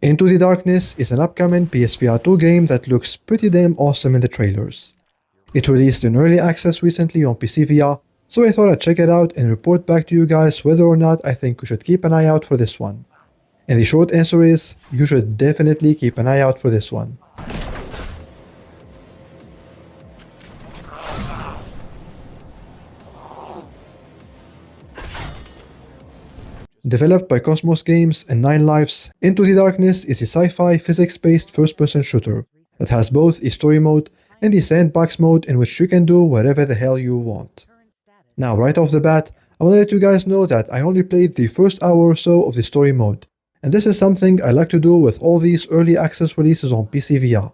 Into the Darkness is an upcoming PSVR2 game that looks pretty damn awesome in the trailers. It released in early access recently on PSVR, so I thought I'd check it out and report back to you guys whether or not I think we should keep an eye out for this one. And the short answer is, you should definitely keep an eye out for this one. Developed by Cosmos Games and Nine Lives, Into the Darkness is a sci-fi physics-based first-person shooter that has both a story mode and a sandbox mode in which you can do whatever the hell you want. Now, right off the bat, I want to let you guys know that I only played the first hour or so of the story mode, and this is something I like to do with all these early access releases on PSVR.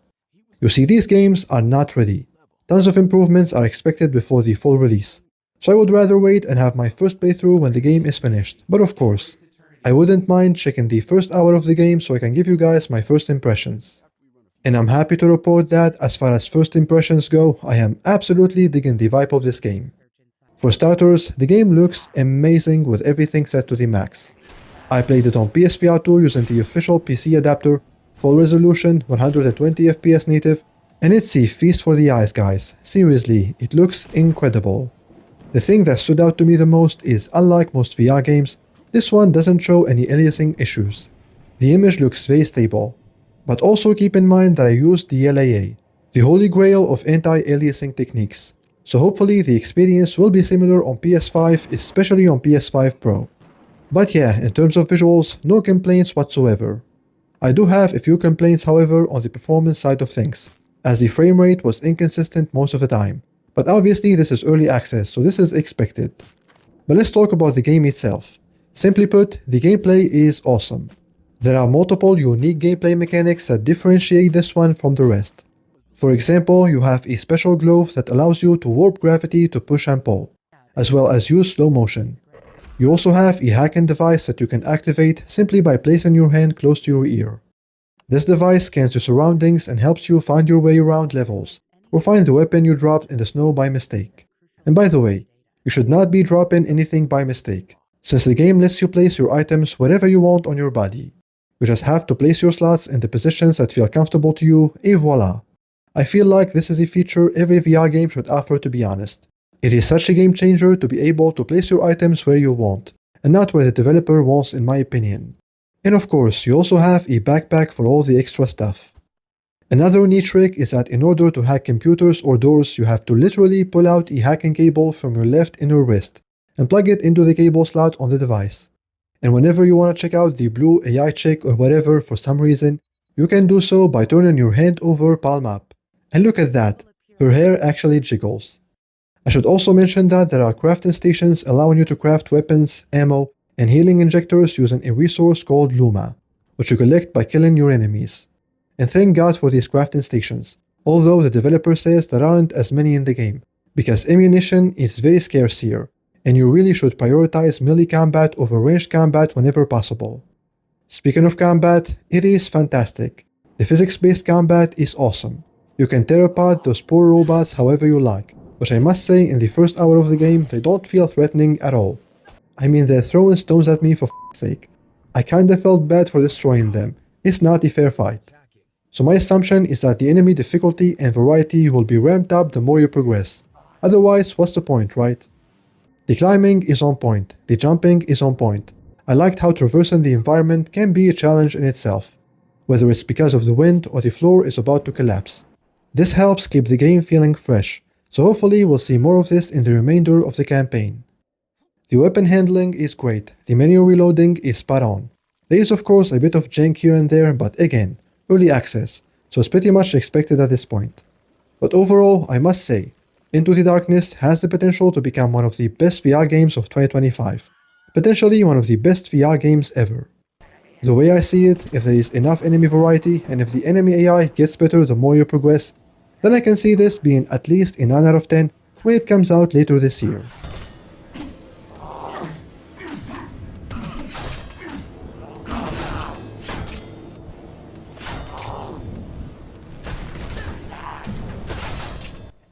You see, these games are not ready. Tons of improvements are expected before the full release. So I would rather wait and have my first playthrough when the game is finished. But of course, I wouldn't mind checking the first hour of the game so I can give you guys my first impressions. And I'm happy to report that, as far as first impressions go, I am absolutely digging the vibe of this game. For starters, the game looks amazing with everything set to the max. I played it on PSVR2 using the official PC adapter, full resolution, 120 FPS native, and it's a feast for the eyes, guys. Seriously, it looks incredible. The thing that stood out to me the most is, unlike most VR games, this one doesn't show any aliasing issues. The image looks very stable. But also keep in mind that I used the LAA, the holy grail of anti-aliasing techniques, so hopefully the experience will be similar on PS5, especially on PS5 Pro. But yeah, in terms of visuals, no complaints whatsoever. I do have a few complaints, however, on the performance side of things, as the frame rate was inconsistent most of the time. But obviously this is early access, so this is expected. But let's talk about the game itself. Simply put, the gameplay is awesome. There are multiple unique gameplay mechanics that differentiate this one from the rest. For example, you have a special glove that allows you to warp gravity to push and pull, as well as use slow motion. You also have a hacking device that you can activate simply by placing your hand close to your ear. This device scans your surroundings and helps you find your way around levels, or find the weapon you dropped in the snow by mistake. And by the way, you should not be dropping anything by mistake, since the game lets you place your items wherever you want on your body. You just have to place your slots in the positions that feel comfortable to you, et voila. I feel like this is a feature every VR game should offer, to be honest. It is such a game changer to be able to place your items where you want, and not where the developer wants, in my opinion. And of course, you also have a backpack for all the extra stuff. Another neat trick is that in order to hack computers or doors, you have to literally pull out a hacking cable from your left inner wrist and plug it into the cable slot on the device. And whenever you want to check out the blue AI chick or whatever for some reason, you can do so by turning your hand over palm up. And look at that, her hair actually jiggles. I should also mention that there are crafting stations allowing you to craft weapons, ammo, and healing injectors using a resource called Luma, which you collect by killing your enemies. And thank God for these crafting stations, although the developer says there aren't as many in the game, because ammunition is very scarce here, and you really should prioritize melee combat over ranged combat whenever possible. Speaking of combat, it is fantastic. The physics-based combat is awesome. You can tear apart those poor robots however you like, which I must say in the first hour of the game they don't feel threatening at all. I mean, they're throwing stones at me for f***'s sake. I kinda felt bad for destroying them. It's not a fair fight. So my assumption is that the enemy difficulty and variety will be ramped up the more you progress. Otherwise, what's the point, right? The climbing is on point, the jumping is on point. I liked how traversing the environment can be a challenge in itself, whether it's because of the wind or the floor is about to collapse. This helps keep the game feeling fresh, so hopefully we'll see more of this in the remainder of the campaign. The weapon handling is great, the menu reloading is spot on. There is of course a bit of jank here and there, but again, early access, so it's pretty much expected at this point. But overall, I must say, Into the Darkness has the potential to become one of the best VR games of 2025. Potentially one of the best VR games ever. The way I see it, if there is enough enemy variety and if the enemy AI gets better the more you progress, then I can see this being at least a 9 out of 10 when it comes out later this year.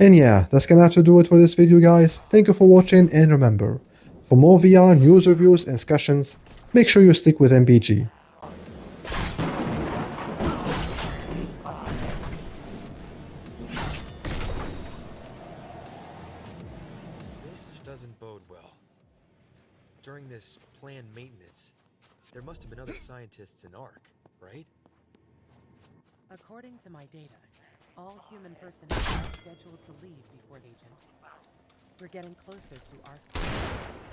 And yeah, that's gonna have to do it for this video, guys. Thank you for watching, and remember, for more VR news, reviews, and discussions, make sure you stick with MBG. well. During this planned maintenance, there must have been other scientists in ARC, right? According to my data, all human personnel are scheduled to leave before agent. We're getting closer to Arc's.